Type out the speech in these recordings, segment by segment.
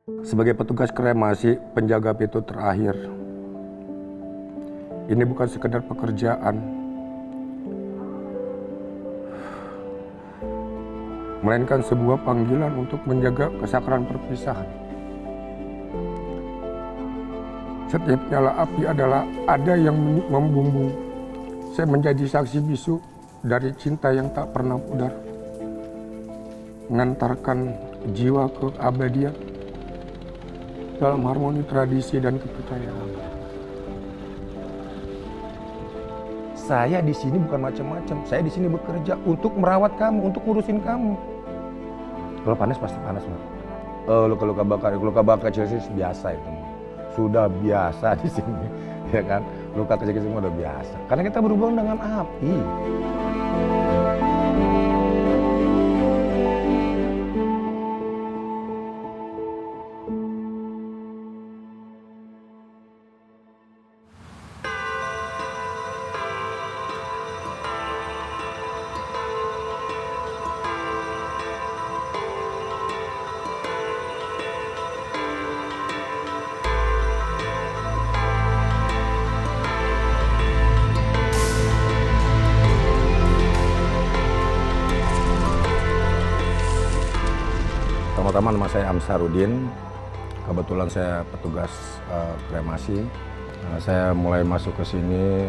Sebagai petugas kremasi, penjaga pintu terakhir, ini bukan sekedar pekerjaan, melainkan sebuah panggilan untuk menjaga kesakralan perpisahan. Setiap nyala api adalah ada yang membumbung. Saya menjadi saksi bisu dari cinta yang tak pernah pudar, mengantarkan jiwa ke abadian dalam harmoni tradisi dan kepercayaan. Saya di sini bukan macam-macam. Saya di sini bekerja untuk merawat kamu, untuk ngurusin kamu. Kalau panas pasti panas, Mas. Luka bakar kecil sih biasa itu. Sudah biasa di sini, ya kan? Luka kecil-kecil semua udah biasa. Karena kita berhubungan dengan api. Pertama nama saya Amsarudin, kebetulan saya petugas kremasi. Saya mulai masuk ke sini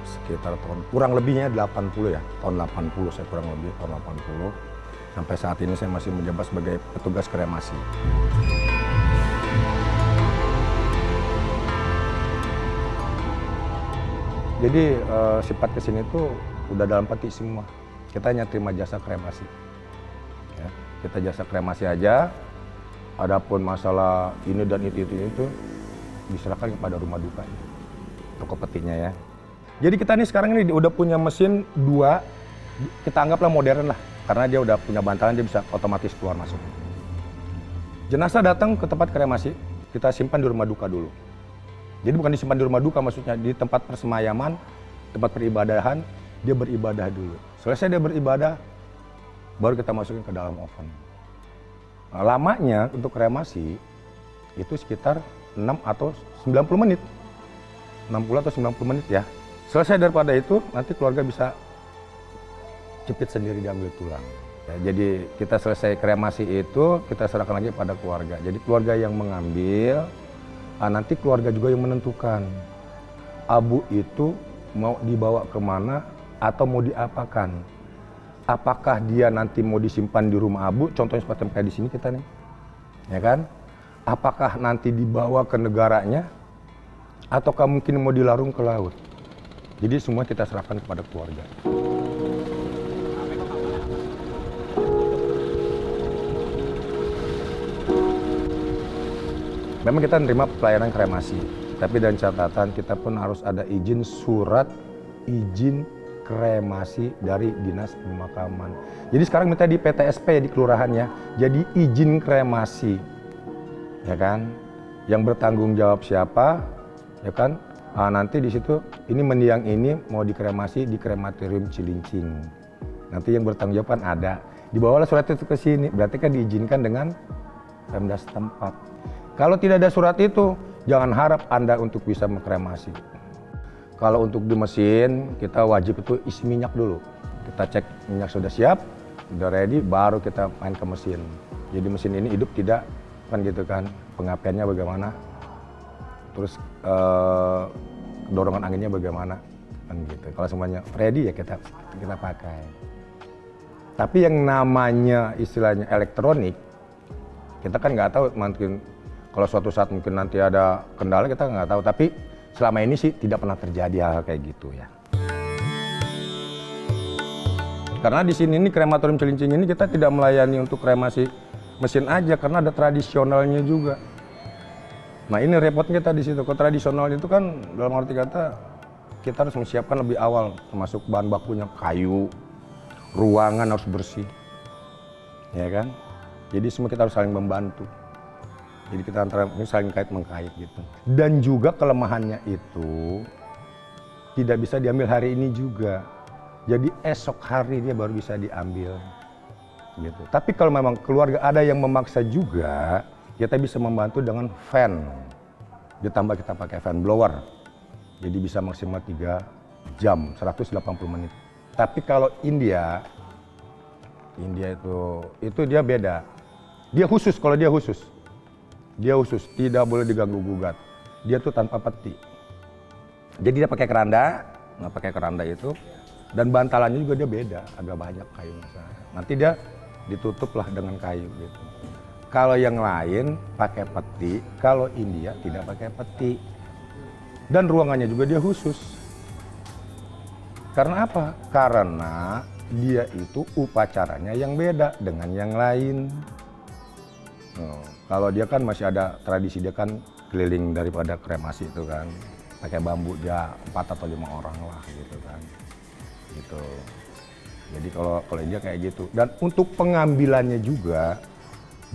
sekitar kurang lebihnya 80 ya, tahun 80 saya kurang lebih, tahun 80. Sampai saat ini saya masih menjabat sebagai petugas kremasi. Jadi sifat kesini tuh udah dalam peti semua, kita hanya terima jasa kremasi. Ya. Kita jasa kremasi aja, adapun masalah ini dan itu diserahkan kepada rumah duka, toko petinya ya. Jadi kita nih sekarang ini udah punya mesin 2, kita anggaplah modern lah, karena dia udah punya bantalan, dia bisa otomatis keluar masuk. Jenazah datang ke tempat kremasi, kita simpan di rumah duka dulu. Jadi bukan disimpan di rumah duka, maksudnya di tempat persemayaman, tempat peribadahan, dia beribadah dulu. Selesai dia beribadah, baru kita masukin ke dalam oven. Nah, lamanya untuk kremasi itu sekitar 6 atau 90 menit. 60 atau 90 menit ya. Selesai daripada itu, nanti keluarga bisa jepit sendiri, diambil tulang. Ya, jadi kita selesai kremasi itu, kita serahkan lagi pada keluarga. Jadi keluarga yang mengambil, nanti keluarga juga yang menentukan. Abu itu mau dibawa kemana atau mau diapakan. Apakah dia nanti mau disimpan di rumah abu, contohnya seperti kayak di sini kita nih, ya kan? Apakah nanti dibawa ke negaranya, ataukah mungkin mau dilarung ke laut? Jadi semua kita serahkan kepada keluarga. Memang kita menerima pelayanan kremasi, tapi dengan catatan kita pun harus ada izin surat izin kremasi dari Dinas Pemakaman. Jadi sekarang minta di PTSP ya, di kelurahannya, jadi izin kremasi, ya kan? Yang bertanggung jawab siapa, ya kan? Nanti di situ ini mendiang ini mau dikremasi di krematorium Cilincing. Nanti yang bertanggung jawab kan ada. Dibawalah surat itu ke sini, berarti kan diizinkan dengan Pemda setempat. Kalau tidak ada surat itu, jangan harap Anda untuk bisa mengkremasi. Kalau untuk di mesin, kita wajib itu isi minyak dulu. Kita cek minyak sudah siap, udah ready, baru kita main ke mesin. Jadi mesin ini hidup tidak, kan gitu kan, pengapiannya bagaimana, terus dorongan anginnya bagaimana, kan gitu. Kalau semuanya ready ya kita pakai. Tapi yang namanya istilahnya elektronik, kita kan nggak tahu, mungkin kalau suatu saat mungkin nanti ada kendala kita nggak tahu. Tapi selama ini sih tidak pernah terjadi hal kayak gitu ya. Karena di sini ini krematorium Cilincing ini kita tidak melayani untuk kremasi mesin aja, karena ada tradisionalnya juga. Nah ini repotnya kita di situ. Kalau tradisional itu kan dalam arti kata kita harus menyiapkan lebih awal, termasuk bahan bakunya kayu, ruangan harus bersih, ya kan. Jadi semua kita harus saling membantu. Jadi kita antara saling kait-mengkait gitu. Dan juga kelemahannya itu tidak bisa diambil hari ini juga. Jadi esok hari dia baru bisa diambil. Gitu. Tapi kalau memang keluarga ada yang memaksa juga, kita bisa membantu dengan fan. Ditambah kita pakai fan blower. Jadi bisa maksimal 3 jam, 180 menit. Tapi kalau India itu dia beda. Dia khusus, kalau dia khusus. Dia khusus, tidak boleh diganggu gugat. Dia tuh tanpa peti. Jadi dia pakai keranda, nggak pakai keranda itu. Dan bantalannya juga dia beda, agak banyak kayunya. Nanti dia ditutup lah dengan kayu gitu. Kalau yang lain pakai peti, kalau India tidak pakai peti. Dan ruangannya juga dia khusus. Karena apa? Karena dia itu upacaranya yang beda dengan yang lain. Kalau dia kan masih ada tradisi, dia kan keliling daripada kremasi itu kan. Pakai bambu dia 4 atau 5 orang lah gitu kan. Gitu. Jadi kalau India kayak gitu. Dan untuk pengambilannya juga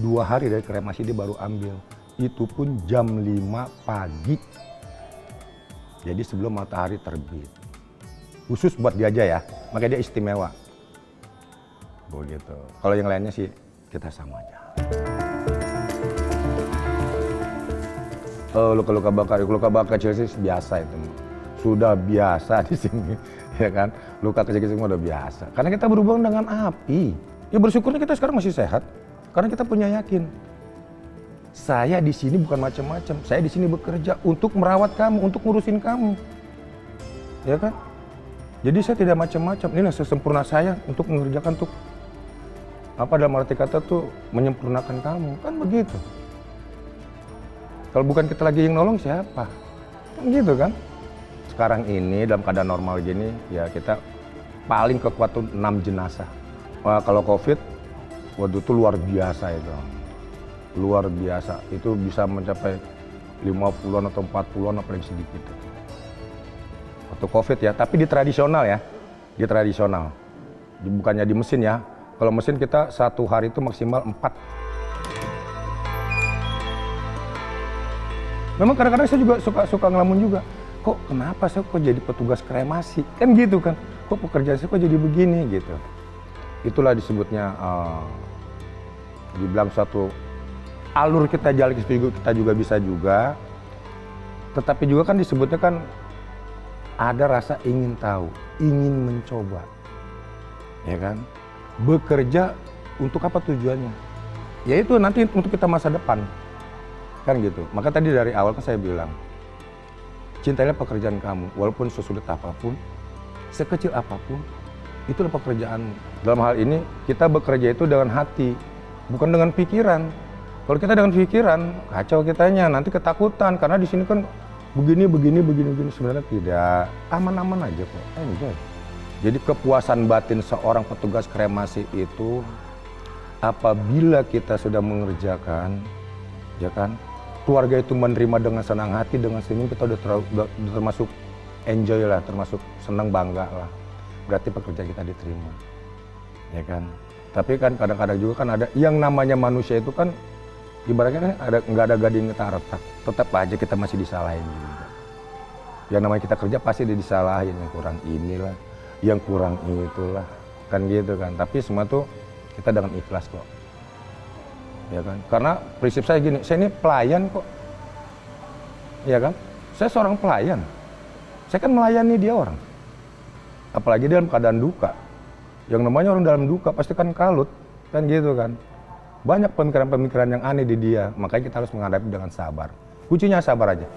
2 hari dari kremasi dia baru ambil. Itu pun jam 5 pagi. Jadi sebelum matahari terbit. Khusus buat dia aja ya, makanya dia istimewa. Begitu. Kalau yang lainnya sih kita sama aja. Luka-luka bakar kecil sih biasa itu. Sudah biasa di sini, ya kan? Luka kecil-kecil udah biasa. Karena kita berhubungan dengan api. Ya bersyukurnya kita sekarang masih sehat. Karena kita punya yakin. Saya di sini bukan macam-macam. Saya di sini bekerja untuk merawat kamu, untuk ngurusin kamu. Ya kan? Jadi saya tidak macam-macam. Inilah sesempurna saya untuk mengerjakan tuh apa dalam arti kata tuh menyempurnakan kamu. Kan begitu. Kalau bukan kita lagi yang nolong siapa? Kan gitu kan? Sekarang ini dalam keadaan normal gini ya kita paling kekuat tuh 6 jenazah. Wah, kalau Covid waktu itu luar biasa itu. Luar biasa. Itu bisa mencapai 50-an atau 40-an apa yang sedikit. Waktu Covid ya, tapi di tradisional ya. Di tradisional. Bukannya di mesin ya. Kalau mesin kita 1 hari itu maksimal 4. Memang kadang-kadang saya juga suka ngelamun juga. Kok kenapa saya kok jadi petugas kremasi? Kan gitu kan. Kok pekerjaan saya kok jadi begini gitu. Itulah disebutnya dibilang suatu alur kita jalan kita juga bisa juga. Tetapi juga kan disebutnya kan ada rasa ingin tahu, ingin mencoba. Ya kan? Bekerja untuk apa tujuannya? Yaitu nanti untuk kita masa depan. Kan gitu. Maka tadi dari awal kan saya bilang, cintailah pekerjaan kamu, walaupun sesulit apapun, sekecil apapun, itulah pekerjaan. Dalam hal ini, kita bekerja itu dengan hati, bukan dengan pikiran. Kalau kita dengan pikiran, kacau kitanya, nanti ketakutan, karena di sini kan begini, sebenarnya tidak. Aman-aman aja kok, enjoy. Jadi kepuasan batin seorang petugas kremasi itu, apabila kita sudah mengerjakan, ya kan, keluarga itu menerima dengan senang hati, dengan senyum, kita udah termasuk enjoy lah, termasuk senang, bangga lah. Berarti pekerjaan kita diterima, ya kan. Tapi kan kadang-kadang juga kan ada yang namanya manusia itu kan ibaratnya kan nggak ada gading kita retak, tetap aja kita masih disalahin juga. Yang namanya kita kerja pasti disalahin, yang kurang inilah, yang kurang itulah, kan gitu kan. Tapi semua tuh kita dengan ikhlas kok. Ya kan? Karena prinsip saya gini, saya ini pelayan kok. Ya kan? Saya seorang pelayan. Saya kan melayani dia orang. Apalagi dalam keadaan duka. Yang namanya orang dalam duka pasti kan kalut, kan gitu kan. Banyak pemikiran-pemikiran yang aneh di dia, makanya kita harus menghadapi dengan sabar. Kuncinya sabar aja.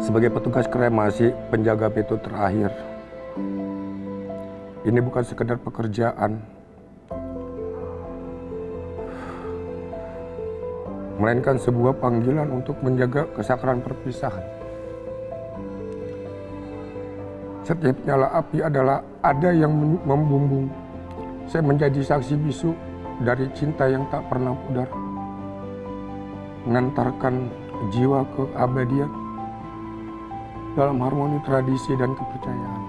Sebagai petugas kremasi, penjaga pintu terakhir, ini bukan sekedar pekerjaan, melainkan sebuah panggilan untuk menjaga kesakralan perpisahan. Setiap nyala api adalah ada yang membumbung. Saya menjadi saksi bisu dari cinta yang tak pernah pudar, mengantarkan jiwa ke abadian dalam harmoni tradisi dan kepercayaan.